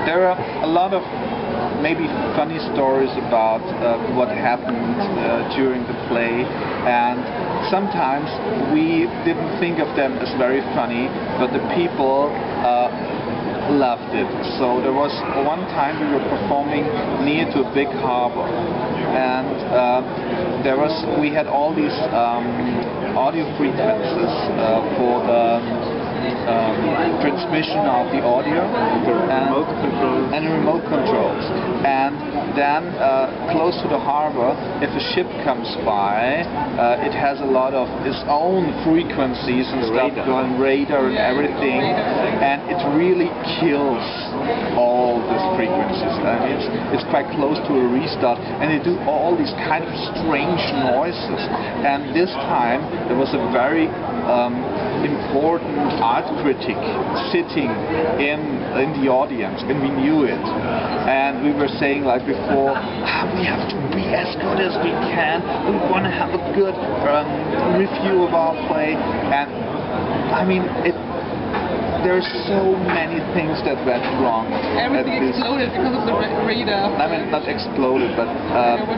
there are a lot of maybe funny stories about what happened during the play, and sometimes we didn't think of them as very funny, but the people loved it. So there was one time we were performing near to a big harbor, and we had all these audio frequencies for the transmission of the audio and remote controls. And then close to the harbor, if a ship comes by, it has a lot of its own frequencies and stuff going, radar and everything, and it really kills all these frequencies. I mean, it's quite close to a restart, and they do all these kind of strange noises. And this time there was a very important art critic sitting in the audience, and we knew it. And we were saying like before, we have to be as good as we can. We want to have a good review of our play. And I mean, there's so many things that went wrong. Everything exploded because of the radar. I mean, not exploded, but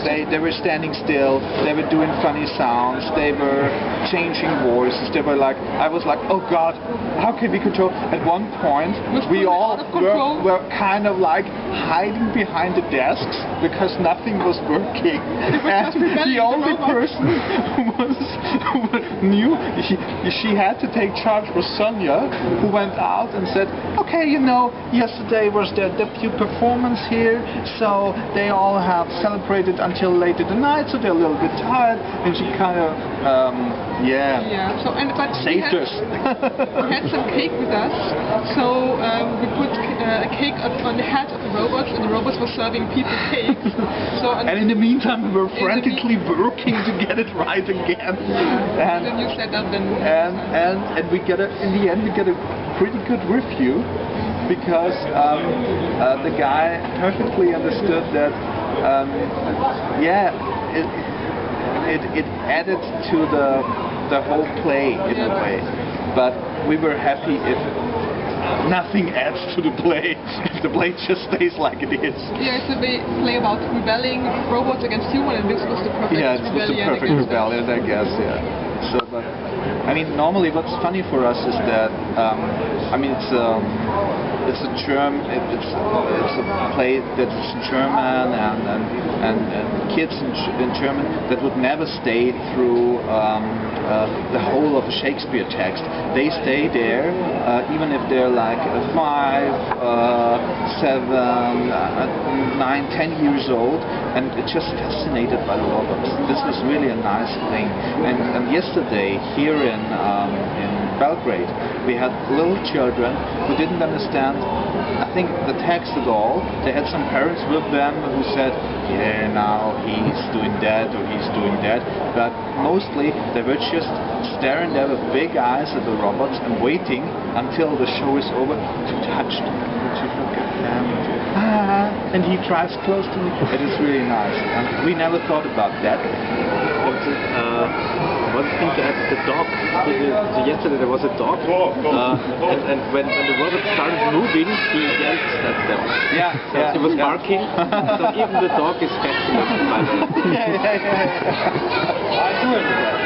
they were standing still, they were doing funny sounds, they were changing voices, they were like, I was like, oh God, how can we control? At one point, we all were kind of like hiding behind the desks because nothing was working. And the only person who knew she had to take charge was Sonia, who went out and said, okay, you know, yesterday was their debut performance here, so they all have celebrated until late in the night, so they're a little bit tired, and she kind of, but saved us. We had some cake with us, so we put a cake on the head of the robots, and the robots were serving people cake. And in the meantime, we were frantically working to get it right again. And then you set up and we get in the end we get a pretty good review, because the guy perfectly understood that it added to the whole play in a way, but we were happy if nothing adds to the play, if the play just stays like it is. Yeah, it's a play about rebelling robots against humans, and this was the perfect rebellion. Yeah, this was the perfect rebellion, I guess, yeah. So, but I mean, normally what's funny for us is that I mean, it's a play that's German, and kids in German that would never stay through the whole of a Shakespeare text. They stay there even if they're like 5, 7, 9, 10 years old, and just fascinated by the robots. This was really a nice thing. And yesterday here in Belgrade, we had little children who didn't understand, I think, the text at all. They had some parents with them who said, yeah, now he's doing that or he's doing that, but mostly they were just staring there with big eyes at the robots and waiting until the show is over to touch them, to look at them. And he drives close to me. It is really nice, and we never thought about that. One thing to add, the dog. Yesterday there was a dog, and when the robot started moving, he yelled at them. Yeah, so he was barking. So even the dog is fascinated by them. I do it.